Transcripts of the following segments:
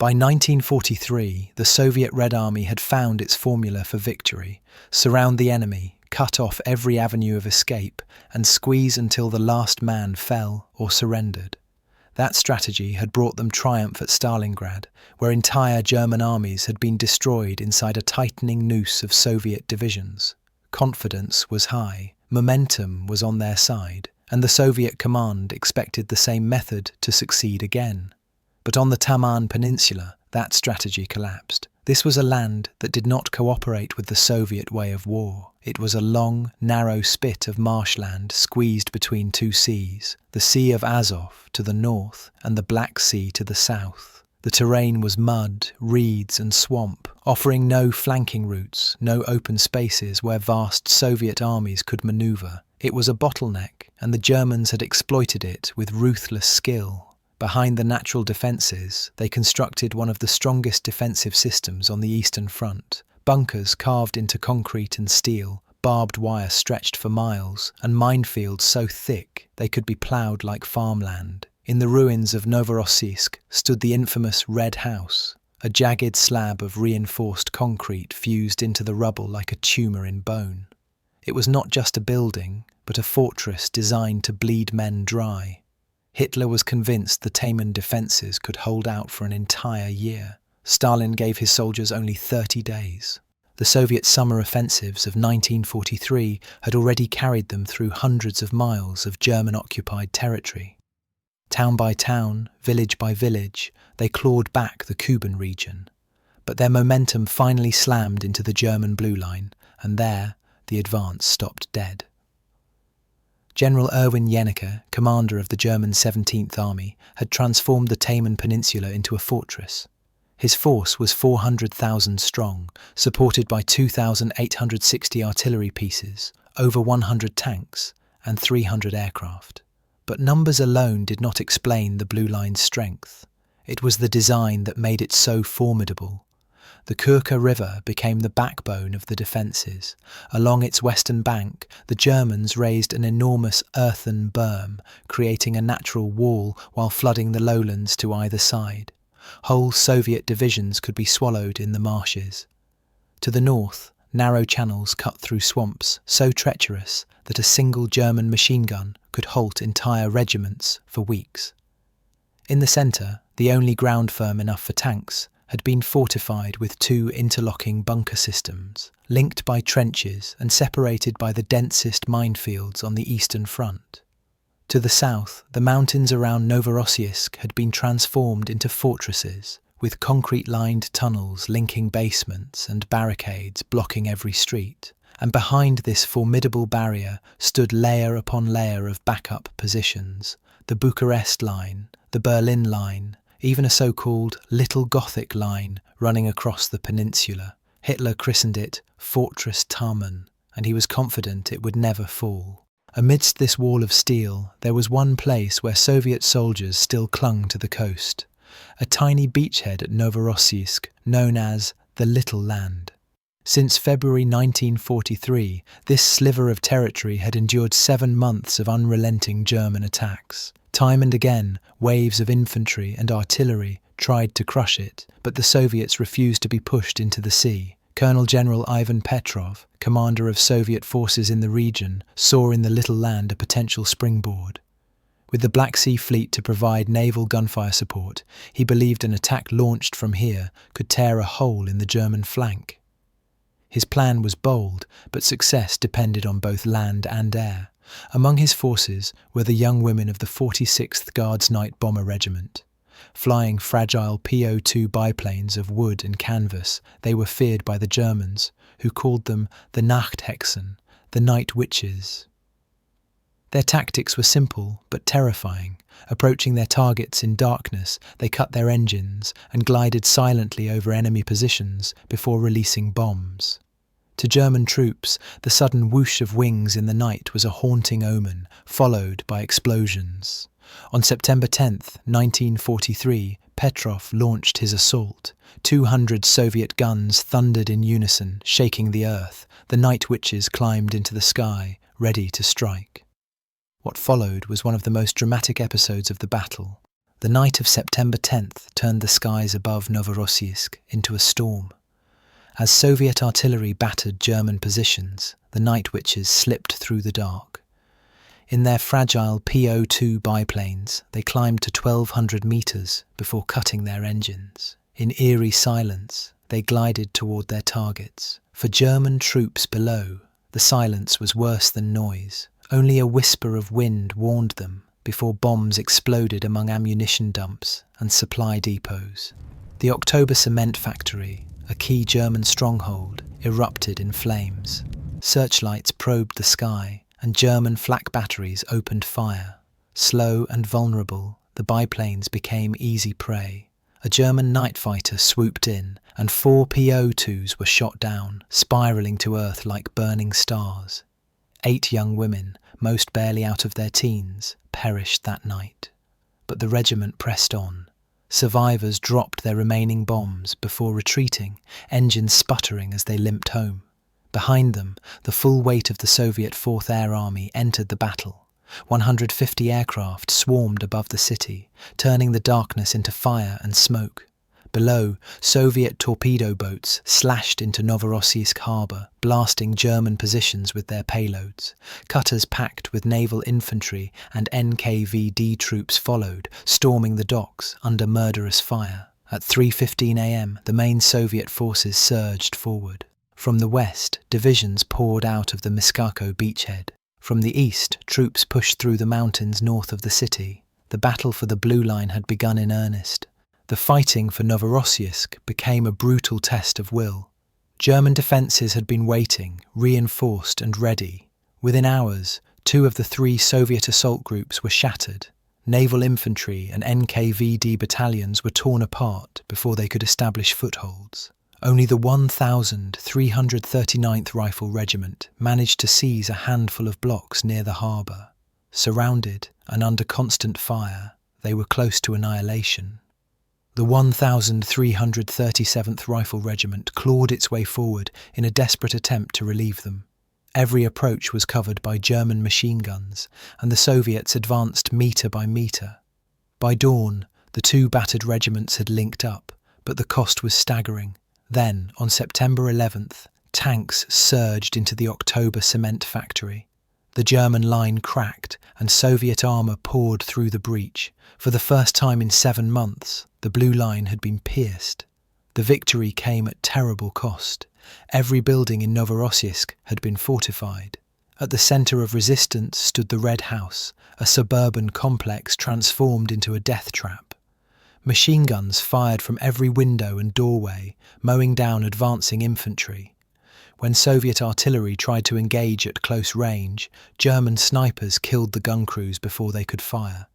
By 1943, the Soviet Red Army had found its formula for victory: surround the enemy, cut off every avenue of escape, and squeeze until the last man fell or surrendered. That strategy had brought them triumph at Stalingrad, where entire German armies had been destroyed inside a tightening noose of Soviet divisions. Confidence was high, momentum was on their side, and the Soviet command expected the same method to succeed again. But on the Taman Peninsula, that strategy collapsed. This was a land that did not cooperate with the Soviet way of war. It was a long, narrow spit of marshland squeezed between two seas, the Sea of Azov to the north and the Black Sea to the south. The terrain was mud, reeds and swamp, offering no flanking routes, no open spaces where vast Soviet armies could maneuver. It was a bottleneck, and the Germans had exploited it with ruthless skill. Behind the natural defences, they constructed one of the strongest defensive systems on the Eastern Front. Bunkers carved into concrete and steel, barbed wire stretched for miles, and minefields so thick they could be ploughed like farmland. In the ruins of Novorossiysk stood the infamous Red House, a jagged slab of reinforced concrete fused into the rubble like a tumour in bone. It was not just a building, but a fortress designed to bleed men dry. Hitler was convinced the Taman defences could hold out for an entire year. Stalin gave his soldiers only 30 days. The Soviet summer offensives of 1943 had already carried them through hundreds of miles of German-occupied territory. Town by town, village by village, they clawed back the Kuban region. But their momentum finally slammed into the German blue line, and there the advance stopped dead. General Erwin Jennecke, commander of the German 17th Army, had transformed the Taman Peninsula into a fortress. His force was 400,000 strong, supported by 2,860 artillery pieces, over 100 tanks, and 300 aircraft. But numbers alone did not explain the Blue Line's strength. It was the design that made it so formidable. The Kurka River became the backbone of the defences. Along its western bank, the Germans raised an enormous earthen berm, creating a natural wall while flooding the lowlands to either side. Whole Soviet divisions could be swallowed in the marshes. To the north, narrow channels cut through swamps so treacherous that a single German machine gun could halt entire regiments for weeks. In the centre, the only ground firm enough for tanks, had been fortified with two interlocking bunker systems, linked by trenches and separated by the densest minefields on the Eastern Front. To the south, the mountains around Novorossiysk had been transformed into fortresses, with concrete-lined tunnels linking basements and barricades blocking every street. And behind this formidable barrier stood layer upon layer of backup positions: the Bucharest Line, the Berlin Line, even a so-called Little Gothic Line running across the peninsula. Hitler christened it Fortress Taman, and he was confident it would never fall. Amidst this wall of steel, there was one place where Soviet soldiers still clung to the coast, a tiny beachhead at Novorossiysk known as the Little Land. Since February 1943, this sliver of territory had endured 7 months of unrelenting German attacks. Time and again, waves of infantry and artillery tried to crush it, but the Soviets refused to be pushed into the sea. Colonel General Ivan Petrov, commander of Soviet forces in the region, saw in the Little Land a potential springboard. With the Black Sea Fleet to provide naval gunfire support, he believed an attack launched from here could tear a hole in the German flank. His plan was bold, but success depended on both land and air. Among his forces were the young women of the 46th Guards Night Bomber Regiment. Flying fragile PO-2 biplanes of wood and canvas, they were feared by the Germans, who called them the Nachthexen, the Night Witches. Their tactics were simple but terrifying. Approaching their targets in darkness, they cut their engines and glided silently over enemy positions before releasing bombs. To German troops, the sudden whoosh of wings in the night was a haunting omen, followed by explosions. On September 10, 1943, Petrov launched his assault. 200 Soviet guns thundered in unison, shaking the earth. The Night Witches climbed into the sky, ready to strike. What followed was one of the most dramatic episodes of the battle. The night of September 10th turned the skies above Novorossiysk into a storm. As Soviet artillery battered German positions, the night witches slipped through the dark. In their fragile Po-2 biplanes, they climbed to 1,200 meters before cutting their engines. In eerie silence, they glided toward their targets. For German troops below, the silence was worse than noise. Only a whisper of wind warned them before bombs exploded among ammunition dumps and supply depots. The October cement factory, a key German stronghold, erupted in flames. Searchlights probed the sky, and German flak batteries opened fire. Slow and vulnerable, the biplanes became easy prey. A German night fighter swooped in, and 4 Po-2s were shot down, spiralling to earth like burning stars. 8 young women, most barely out of their teens, perished that night. But the regiment pressed on. Survivors dropped their remaining bombs before retreating, engines sputtering as they limped home. Behind them, the full weight of the Soviet Fourth Air Army entered the battle. 150 aircraft swarmed above the city, turning the darkness into fire and smoke. Below, Soviet torpedo boats slashed into Novorossiysk harbour, blasting German positions with their payloads. Cutters packed with naval infantry and NKVD troops followed, storming the docks under murderous fire. At 3:15 a.m., the main Soviet forces surged forward. From the west, divisions poured out of the Miskako beachhead. From the east, troops pushed through the mountains north of the city. The battle for the Blue Line had begun in earnest. The fighting for Novorossiysk became a brutal test of will. German defences had been waiting, reinforced and ready. Within hours, 2 of the 3 Soviet assault groups were shattered. Naval infantry and NKVD battalions were torn apart before they could establish footholds. Only the 1,339th Rifle Regiment managed to seize a handful of blocks near the harbour. Surrounded and under constant fire, they were close to annihilation. The 1,337th Rifle Regiment clawed its way forward in a desperate attempt to relieve them. Every approach was covered by German machine guns, and the Soviets advanced metre by metre. By dawn, the 2 battered regiments had linked up, but the cost was staggering. Then, on September 11th, tanks surged into the October cement factory. The German line cracked, and Soviet armour poured through the breach. For the first time in 7 months, the Blue Line had been pierced. The victory came at terrible cost. Every building in Novorossiysk had been fortified. At the centre of resistance stood the Red House, a suburban complex transformed into a death trap. Machine guns fired from every window and doorway, mowing down advancing infantry. When Soviet artillery tried to engage at close range, German snipers killed the gun crews before they could fire.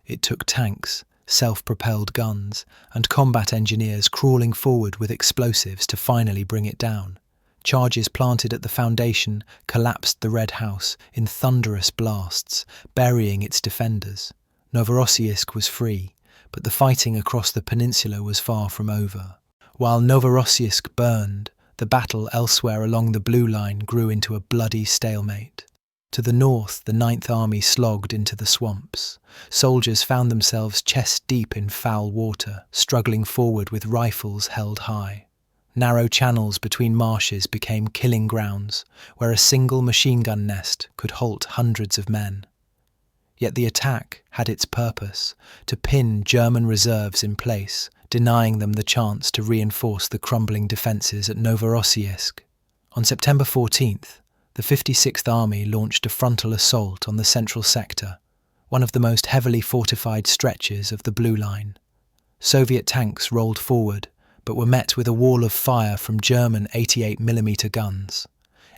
It took tanks, self-propelled guns, and combat engineers crawling forward with explosives to finally bring it down. Charges planted at the foundation collapsed the Red House in thunderous blasts, burying its defenders. Novorossiysk was free, but the fighting across the peninsula was far from over. While Novorossiysk burned, the battle elsewhere along the Blue Line grew into a bloody stalemate. To the north, the Ninth Army slogged into the swamps. Soldiers found themselves chest-deep in foul water, struggling forward with rifles held high. Narrow channels between marshes became killing grounds, where a single machine gun nest could halt hundreds of men. Yet the attack had its purpose, to pin German reserves in place, denying them the chance to reinforce the crumbling defences at Novorossiysk. On September 14th, the 56th Army launched a frontal assault on the central sector, one of the most heavily fortified stretches of the Blue Line. Soviet tanks rolled forward, but were met with a wall of fire from German 88mm guns.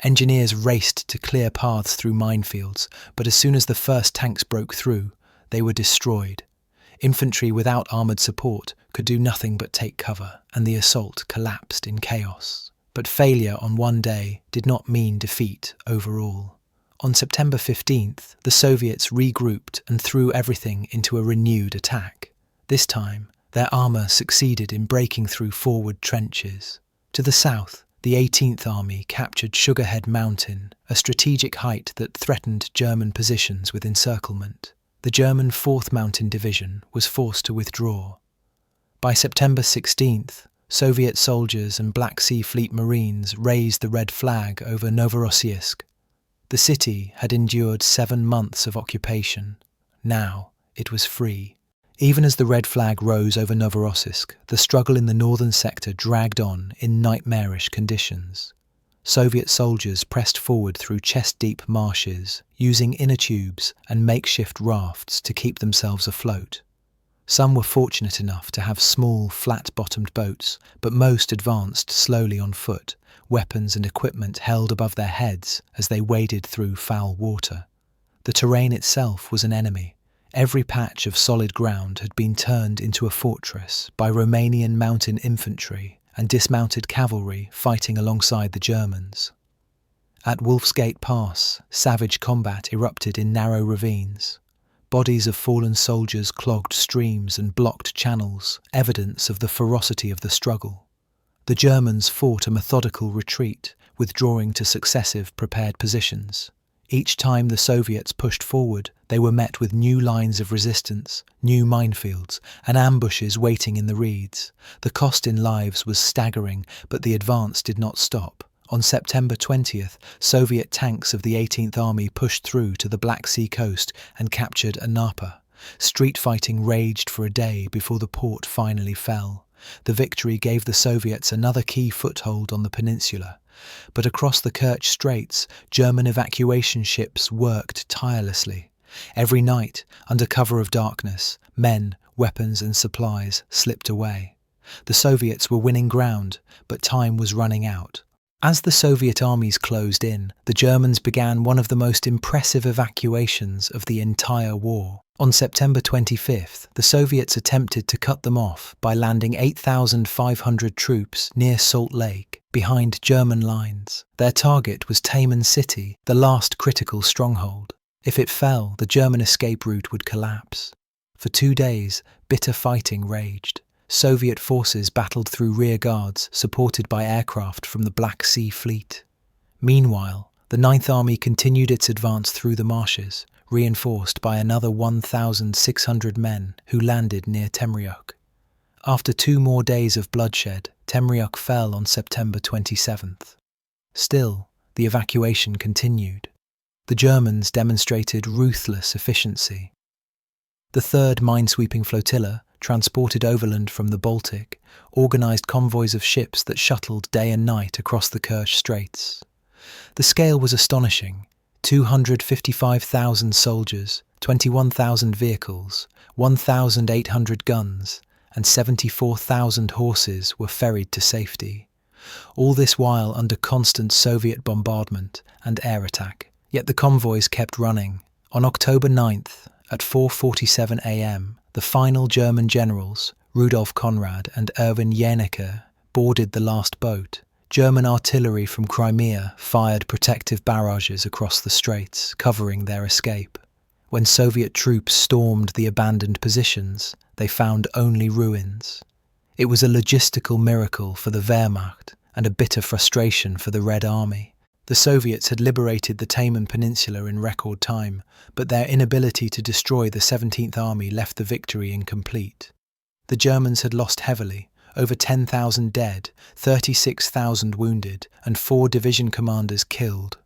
Engineers raced to clear paths through minefields, but as soon as the first tanks broke through, they were destroyed. Infantry without armoured support could do nothing but take cover, and the assault collapsed in chaos. But failure on one day did not mean defeat overall. On September 15th, the Soviets regrouped and threw everything into a renewed attack. This time, their armour succeeded in breaking through forward trenches. To the south, the 18th Army captured Sugarhead Mountain, a strategic height that threatened German positions with encirclement. The German 4th Mountain Division was forced to withdraw. By September 16th, Soviet soldiers and Black Sea Fleet Marines raised the red flag over Novorossiysk. The city had endured 7 months of occupation. Now it was free. Even as the red flag rose over Novorossiysk, the struggle in the northern sector dragged on in nightmarish conditions. Soviet soldiers pressed forward through chest-deep marshes, using inner tubes and makeshift rafts to keep themselves afloat. Some were fortunate enough to have small, flat-bottomed boats, but most advanced slowly on foot, weapons and equipment held above their heads as they waded through foul water. The terrain itself was an enemy. Every patch of solid ground had been turned into a fortress by Romanian mountain infantry and dismounted cavalry fighting alongside the Germans. At Wolf's Gate Pass, savage combat erupted in narrow ravines. Bodies of fallen soldiers clogged streams and blocked channels, evidence of the ferocity of the struggle. The Germans fought a methodical retreat, withdrawing to successive prepared positions. Each time the Soviets pushed forward, they were met with new lines of resistance, new minefields, and ambushes waiting in the reeds. The cost in lives was staggering, but the advance did not stop. On September 20th, Soviet tanks of the 18th Army pushed through to the Black Sea coast and captured Anapa. Street fighting raged for a day before the port finally fell. The victory gave the Soviets another key foothold on the peninsula. But across the Kerch Straits, German evacuation ships worked tirelessly. Every night, under cover of darkness, men, weapons and supplies slipped away. The Soviets were winning ground, but time was running out. As the Soviet armies closed in, the Germans began one of the most impressive evacuations of the entire war. On September 25th, the Soviets attempted to cut them off by landing 8,500 troops near Salt Lake, behind German lines. Their target was Taman City, the last critical stronghold. If it fell, the German escape route would collapse. For 2 days, bitter fighting raged. Soviet forces battled through rear guards, supported by aircraft from the Black Sea Fleet. Meanwhile, the 9th Army continued its advance through the marshes, reinforced by another 1,600 men who landed near Temryok. After 2 more days of bloodshed, Temryok fell on September 27th. Still, the evacuation continued. The Germans demonstrated ruthless efficiency. The 3rd Minesweeping Flotilla, transported overland from the Baltic, organised convoys of ships that shuttled day and night across the Kerch Straits. The scale was astonishing. 255,000 soldiers, 21,000 vehicles, 1,800 guns, and 74,000 horses were ferried to safety. All this while under constant Soviet bombardment and air attack. Yet the convoys kept running. On October 9th, at 4:47 a.m., the final German generals, Rudolf Conrad and Erwin Jennecke, boarded the last boat. German artillery from Crimea fired protective barrages across the straits, covering their escape. When Soviet troops stormed the abandoned positions, they found only ruins. It was a logistical miracle for the Wehrmacht and a bitter frustration for the Red Army. The Soviets had liberated the Taman Peninsula in record time, but their inability to destroy the 17th Army left the victory incomplete. The Germans had lost heavily, over 10,000 dead, 36,000 wounded, and 4 division commanders killed.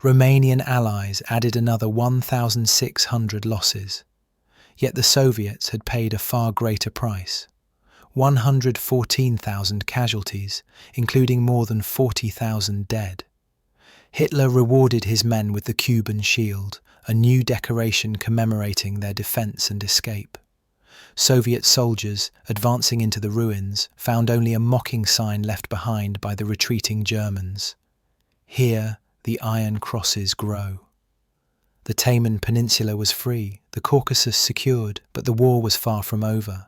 Romanian allies added another 1,600 losses. Yet the Soviets had paid a far greater price. 114,000 casualties, including more than 40,000 dead. Hitler rewarded his men with the Cuban Shield, a new decoration commemorating their defense and escape. Soviet soldiers, advancing into the ruins, found only a mocking sign left behind by the retreating Germans. Here the iron crosses grow. The Taman Peninsula was free, the Caucasus secured, but the war was far from over.